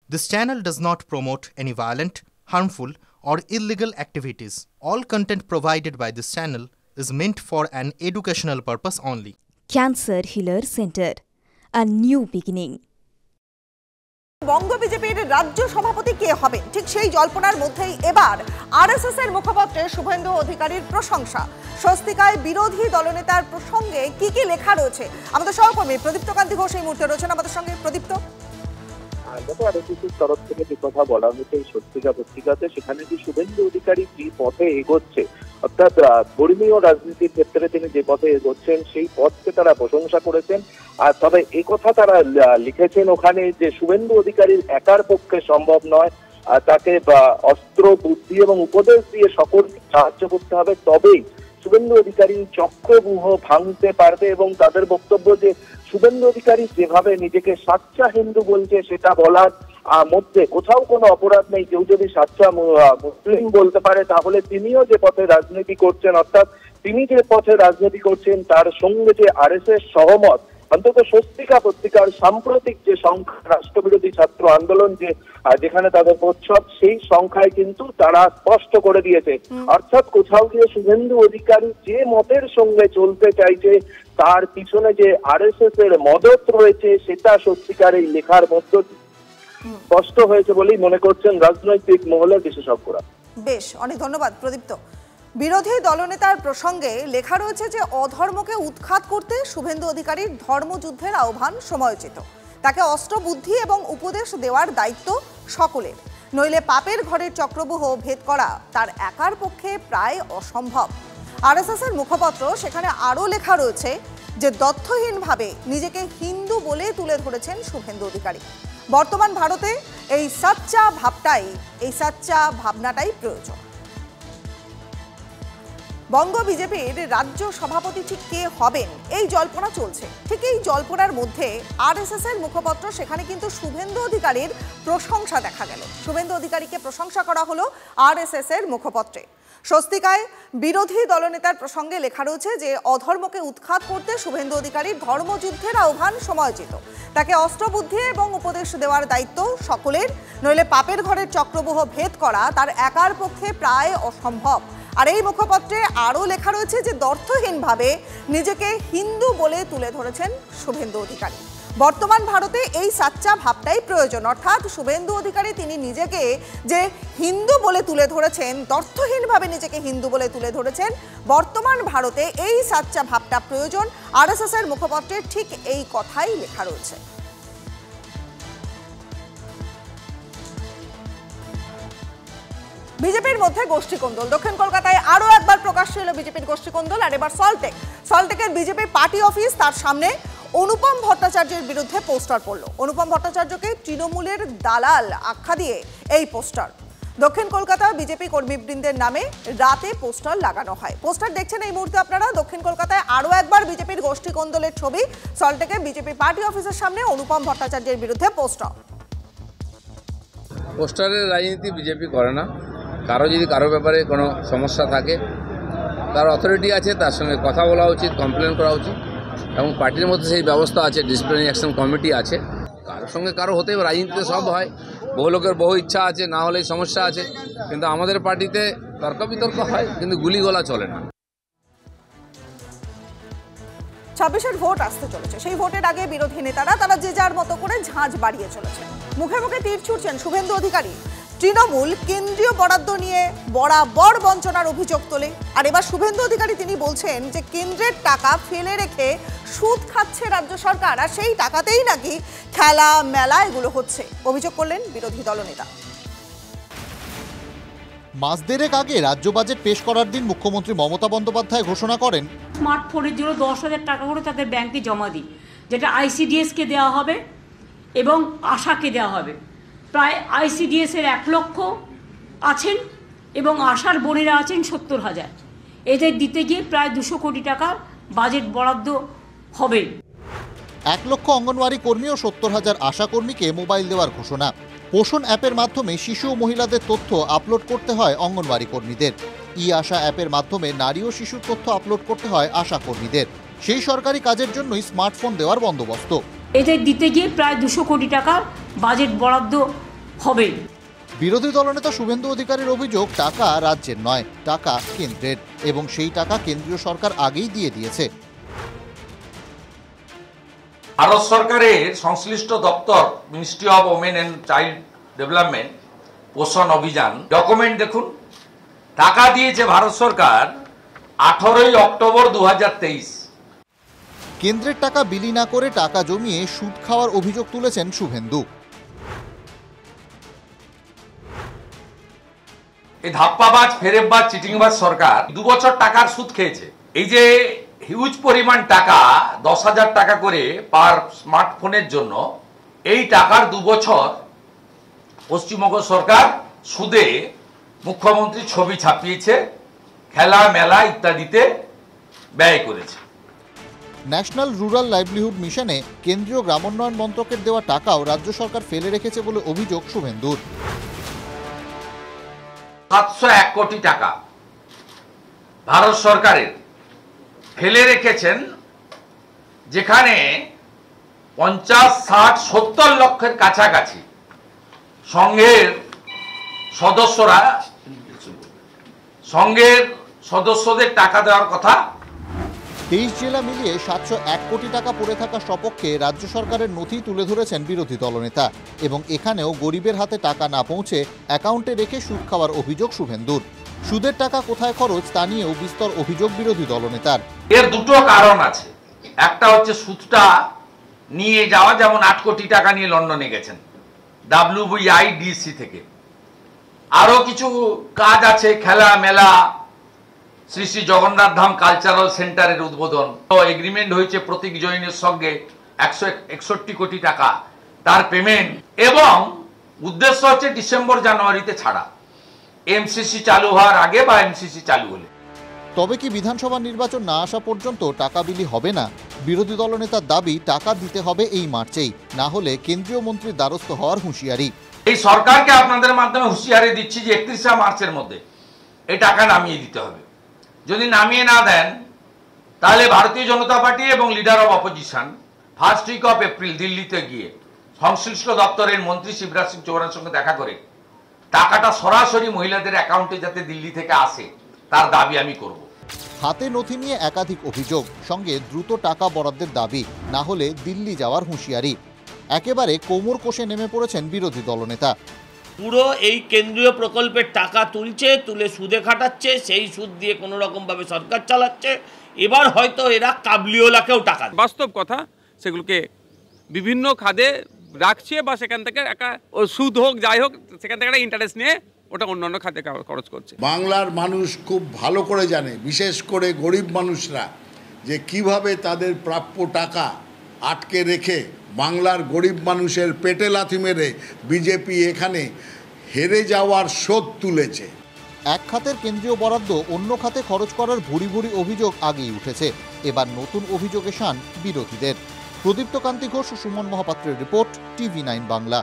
This channel does not promote any violent, harmful, or illegal activities. All content provided by this channel is meant for an educational purpose only. Cancer Healer Center, a new beginning. বঙ্গ বিজেপির রাজ্য সভাপতি কে হবেন ঠিক সেই জল্পনার মধ্যেই এবার RSS এর মুখপাত্র শুভেন্দু অধিকারীর প্রশংসা। স্বস্তিকায় বিরোধী দলনেতার প্রসঙ্গে কি কি লেখা রয়েছে আমাদের সহকর্মী প্রদীপ্ত কান্তি ঘোষ এই মুহূর্তে রয়েছেন আমাদের সঙ্গে। প্রদীপ্ত, আরএসএসের তরফ থেকে যে কথা বলা হয়েছে এই স্বস্তিকা পত্রিকাতে, সেখানে যে শুভেন্দু অধিকারী যে পথে এগোচ্ছে, অর্থাৎ ধর্মীয় রাজনীতির ক্ষেত্রে তিনি যে পথে এগোচ্ছেন সেই পথকে তারা প্রশংসা করেছেন। আর তবে এই কথা তারা লিখেছেন ওখানে যে শুভেন্দু অধিকারীর একার পক্ষে সম্ভব নয়, তাকে অস্ত্র, বুদ্ধি এবং উপদেশ দিয়ে সকলকে সাহায্য করতে হবে, তবেই শুভেন্দু অধিকারী চক্রব্যূহ ভাঙতে পারবে। এবং তাদের বক্তব্য যে শুভেন্দু অধিকারী যেভাবে নিজেকে সাচ্চা হিন্দু বলছে সেটা বলার মধ্যে কোথাও কোনো অপরাধ নেই। কেউ যদি সাচ্চা মুসলিম বলতে পারে তাহলে তিনিও যে পথে রাজনীতি করছেন, অর্থাৎ তিনি যে পথে রাজনীতি করছেন তার সঙ্গে যে আরএসএস সহমত, অন্তত স্বস্তিকা পত্রিকার সাম্প্রতিক যে সংখ্যা রাষ্ট্রবিরোধী ছাত্র আন্দোলন যেখানে তাদের প্রচ্ছদ, সেই সংখ্যায় কিন্তু তারা স্পষ্ট করে দিয়েছে। অর্থাৎ কোথাও গিয়ে শুভেন্দু অধিকারী যে মতের সঙ্গে চলতে চাইছে তার পিছনে যে আরএসএস এর মদত রয়েছে সেটা স্বস্তিকার এই লেখার মধ্যে স্পষ্ট হয়েছে বলেই মনে করছেন রাজনৈতিক মহলের বিশেষজ্ঞরা। বেশ, অনেক ধন্যবাদ প্রদীপ্ত। বিরোধী দলনেতার প্রসঙ্গে লেখা রয়েছে যে অধর্মকে উৎখাত করতে শুভেন্দু অধিকারীর ধর্মযুদ্ধের আহ্বান সময়োচিত। তাকে অস্ত্র, বুদ্ধি এবং উপদেশ দেওয়ার দায়িত্ব সকলের, নইলে পাপের ঘরের চক্রব্যূহ ভেদ করা তার একার পক্ষে প্রায় অসম্ভব। আরএসএস এর মুখপাত্র সেখানে আরও লেখা রয়েছে যে তথ্যহীনভাবে নিজেকে হিন্দু বলে তুলে ধরেছেন শুভেন্দু অধিকারী। বর্তমান ভারতে এই সাচ্চা ভাবনাটাই প্রয়োজন। বঙ্গ বিজেপির রাজ্য সভাপতি ঠিক কে হবেন এই জল্পনা চলছে। ঠিক এই জল্পনার মধ্যে আরএসএস এর মুখপাত্র সেখানে কিন্তু শুভেন্দু অধিকারীর প্রশংসা দেখা গেল। শুভেন্দু অধিকারীকে প্রশংসা করা হলো আরএসএস এর মুখপত্রে। স্বস্তিকায় বিরোধী দলনেতার প্রসঙ্গে লেখা রয়েছে যে অধর্মকে উৎখাত করতে শুভেন্দু অধিকারীর ধর্মযুদ্ধের আহ্বান সময়োচিত। তাকে অস্ত্র, বুদ্ধি এবং উপদেশ দেওয়ার দায়িত্ব সকলের, নইলে পাপের ঘরের চক্রব্যূহ ভেদ করা তার একার পক্ষে প্রায় অসম্ভব। আর এই মুখপত্রে আরও লেখা রয়েছে যে দ্ব্যর্থহীনভাবে নিজেকে হিন্দু বলে তুলে ধরেছেন শুভেন্দু অধিকারী। বর্তমান ভারতে এই সাচ্চা ভাবটাই প্রয়োজন, অর্থাৎ শুভেন্দু অধিকারী তিনি নিজেকে যে হিন্দু বলে তুলে ধরেছেন, দ্ব্যর্থহীনভাবে নিজেকে হিন্দু বলে তুলে ধরেছেন। বর্তমান ভারতে এই সাচ্চা ভাবটা প্রয়োজন। আরএসএস এর মুখপত্রে ঠিক এই কথাই লেখা রয়েছে। বিজেপির মধ্যে গোষ্ঠীকোন্দল। দক্ষিণ কলকাতায় আরও একবার প্রকাশ্যে এলো বিজেপির গোষ্ঠীকোন্দল, আর এবার সল্টটেকের বিজেপি পার্টি অফিস, তার সামনে অনুপম ভট্টাচার্যের বিরুদ্ধে পোস্টার পড়ল। অনুপম ভট্টাচার্যকে তৃণমূলের দালাল আখ্যা দিয়ে এই পোস্টার। দক্ষিণ কলকাতা বিজেপি কর্মীবৃন্দের নামে রাতে পোস্টার লাগানো হয়। পোস্টার দেখছেন এই মুহূর্তে আপনারা। দক্ষিণ কলকাতায় আরও একবার বিজেপির গোষ্ঠীকোন্দলের ছবি। সল্টটেকের বিজেপি পার্টি অফিসের সামনে অনুপম ভট্টাচার্যের বিরুদ্ধে পোস্টারের রাজনীতি বিজেপি করে না। কারো ব্যাপারে কোনো সমস্যা থাকে তার অথরিটি আছে, তার সঙ্গে কথা বলা উচিত, কমপ্লেন করা উচিত, এবং পার্টির মধ্যে সেই ব্যবস্থা আছে, ডিসিপ্লিনারি অ্যাকশন কমিটি আছে। কারোর সঙ্গে কারো হতে রাজনীতিতে সব হয়, বহু লোকের বহু ইচ্ছা আছে, না হলেই সমস্যা আছে। কিন্তু আমাদের পার্টিতে তর্ক বিতর্ক হয়, কিন্তু গুলিগোলা চলে না। 26-এর ভোট আসতে চলেছে। সেই ভোটের আগে বিরোধী নেতারা তারা যে যার মতো করে ঝাঁঝ বাড়িয়ে চলেছে। মুখে মুখে তীর ছুঁড়ছেন শুভেন্দু অধিকারী। তৃণমূল কেন্দ্রীয় বরাদ্দ নিয়ে বরাবর বঞ্চনার অভিযোগ তোলে। আর এবার শুভেন্দু অধিকারী তিনি বলছেন যে কেন্দ্রের টাকা ফেলে রেখে সুদ খাচ্ছে রাজ্য সরকার, আর সেই টাকাতেই নাকি খেলা মেলা এগুলো হচ্ছে। অভিযোগ করলেন বিরোধী দলনেতা। মাস দেড়েক আগে রাজ্য বাজেট পেশ করার দিন মুখ্যমন্ত্রী মমতা বন্দ্যোপাধ্যায় ঘোষণা করেন স্মার্টফোনের জন্য 10,000 টাকা করে তাদের ব্যাংকে জমা দিই, যেটা আইসিডিএসকে দেওয়া হবে এবং আশাকে দেওয়া হবে। প্রায় আইসিডিএসের 1 লক্ষ আছেন এবং আশার বোনেরা আছেন 70,000। এদের দিতে গিয়ে প্রায় 200 কোটি টাকা বাজেট বরাদ্দ হবে। 1 লক্ষ অঙ্গনওয়াড়ি কর্মী ও 70,000 আশা কর্মীকে মোবাইল দেওয়ার ঘোষণা। পোষণ অ্যাপের মাধ্যমে শিশু ও মহিলাদের তথ্য আপলোড করতে হয় অঙ্গনওয়াড়ি কর্মীদের। আশা অ্যাপের মাধ্যমে নারী ও শিশুর তথ্য আপলোড করতে হয় আশা কর্মীদের। সেই সরকারি কাজের জন্যই স্মার্টফোন দেওয়ার বন্দোবস্ত। এদের দিতে গিয়ে প্রায় 200 কোটি টাকা বাজেট বরাদ্দ হবেই। বিরোধী দলনেতা শুভেন্দু অধিকারীর অভিযোগ, টাকা রাজ্যের নয়, টাকা কেন্দ্রের, এবং সেই টাকা কেন্দ্রীয় সরকার আগেই দিয়ে দিয়েছে। ভারত সরকারের সংশ্লিষ্ট দপ্তর ministry of women and child development পোষণ অভিযান ডকুমেন্ট দেখুন, টাকা দিয়েছে ভারত সরকার 18 অক্টোবর 2023। কেন্দ্রের টাকা বিলি না করে টাকা জমিয়ে সুদ খাওয়ার অভিযোগ তুলেছেন শুভেন্দু। এই ধাপ্পাবাজ, ফেরেববাজ, চিটিংবাজ সরকার 2 বছর টাকার সুদ খেয়েছে। এই যে হিউজ পরিমাণ টাকা, 10,000 টাকা করে পার স্মার্টফোনের জন্য, এই টাকার 2 বছর পশ্চিমবঙ্গ সরকার সুদে মুখ্যমন্ত্রী ছবি ছাপিয়েছে, খেলা মেলা ইত্যাদিতে ব্যয় করেছে। ন্যাশনাল রুরাল লাইভলিহুড মিশনে কেন্দ্রীয় গ্রামোন্নয়ন মন্ত্রকের দেওয়া টাকাও রাজ্য সরকার ফেলে রেখেছে বলে অভিযোগ শুভেন্দুর। 701 কোটি টাকা ভারত সরকারের ফেলে রেখেছেন, যেখানে 50, 60, 70 লক্ষের কাছাকাছি সংঘের সদস্যদের টাকা দেওয়ার কথা। 23 জেলা মিলিয়ে 701 কোটি টাকা পড়ে থাকা সপক্ষে রাজ্য সরকারের নথি তুলে ধরেছেন বিরোধী দলনেতা, এবং এখানেও গরিবের হাতে টাকা না পৌঁছে অ্যাকাউন্টে রেখে সুদ খাওয়ার অভিযোগ শুভেন্দুর। সুদের টাকা কোথায় খরচ তা নিয়েও বিস্তর অভিযোগ বিরোধী দলনেতার। এর দুটো কারণ আছে। একটা হচ্ছে সুদটা নিয়ে যাওয়া, যেমন 8 কোটি টাকা নিয়ে লন্ডনে গেছেন WBIDC থেকে। আরো কিছু কাজ আছে, খেলা মেলা, শ্রী শ্রী জগন্নাথ ধাম কালচারাল সেন্টারের উদ্বোধন, এগ্রিমেন্ট হয়েছে প্রতীক জৈনের সঙ্গে 161 কোটি টাকা তার পেমেন্ট, এবং উদ্দেশ্য হচ্ছে ডিসেম্বর জানুয়ারিতে ছাড়া, এমসিসি চালু হওয়ার আগে বা এমসিসি চালু হলে। তবে কি বিধানসভা নির্বাচন না আসা পর্যন্ত টাকা বিলি হবে না? বিরোধী দলনেতার দাবি, টাকা দিতে হবে এই মার্চেই, না হলে কেন্দ্রীয় মন্ত্রীর দ্বারস্থ হওয়ার হুঁশিয়ারি। এই সরকারকে আপনাদের মাধ্যমে হুঁশিয়ারি দিচ্ছি যে 31শে মার্চের মধ্যে এই টাকা নামিয়ে দিতে হবে। যদি নামিয়ে না দেন, তাহলে ভারতীয় জনতা পার্টি এবং leader of opposition 1 week of April দিল্লিতে গিয়ে সংশ্লিষ্ট দপ্তরের মন্ত্রী শিবরাজ সিং চৌহানের সঙ্গে দেখা করে টাকাটা সরাসরি মহিলাদের অ্যাকাউন্টে যাতে দিল্লি থেকে আসে তার দাবি আমি করব। হাতে নথি নিয়ে একাধিক অভিযোগ, সঙ্গে দ্রুত টাকা বরাদ্দের দাবি, না হলে দিল্লি যাওয়ার হুঁশিয়ারি। একেবারে কোমর কষে নেমে পড়েছেন বিরোধী দলনেতা। পুরো এই কেন্দ্রীয় প্রকল্পের টাকা তুলে সুদে খাটাচ্ছে, সেই সুদ দিয়ে কোনো রকমভাবে সরকার চালাচ্ছে। এবার হয়তো এরা কাবলিওয়ালাকেও টাকা, বাস্তব কথা, সেগুলোকে বিভিন্ন খাদে রাখছে, বা সেখান থেকে একটা সুদ হোক যাই হোক, সেখান থেকে একটা ইন্টারেস্ট নিয়ে ওটা অন্যান্য খাতে খরচ করছে। বাংলার মানুষ খুব ভালো করে জানে, বিশেষ করে গরিব মানুষরা, যে কিভাবে তাদের প্রাপ্য টাকা আটকে রেখে বাংলার গরিব মানুষের পেটে লাথি মেরে বিজেপি এখানে হেরে যাওয়ার শোধ তুলেছে। এক খাতের কেন্দ্রীয় বরাদ্দ অন্য খাতে খরচ করার ভুরি ভুরি অভিযোগ আগেই উঠেছে। এবার নতুন অভিযোগে শান বিরোধীদের। প্রদীপ্ত কান্তি ঘোষ, সুমন মহাপাত্রের রিপোর্ট, TV9 বাংলা।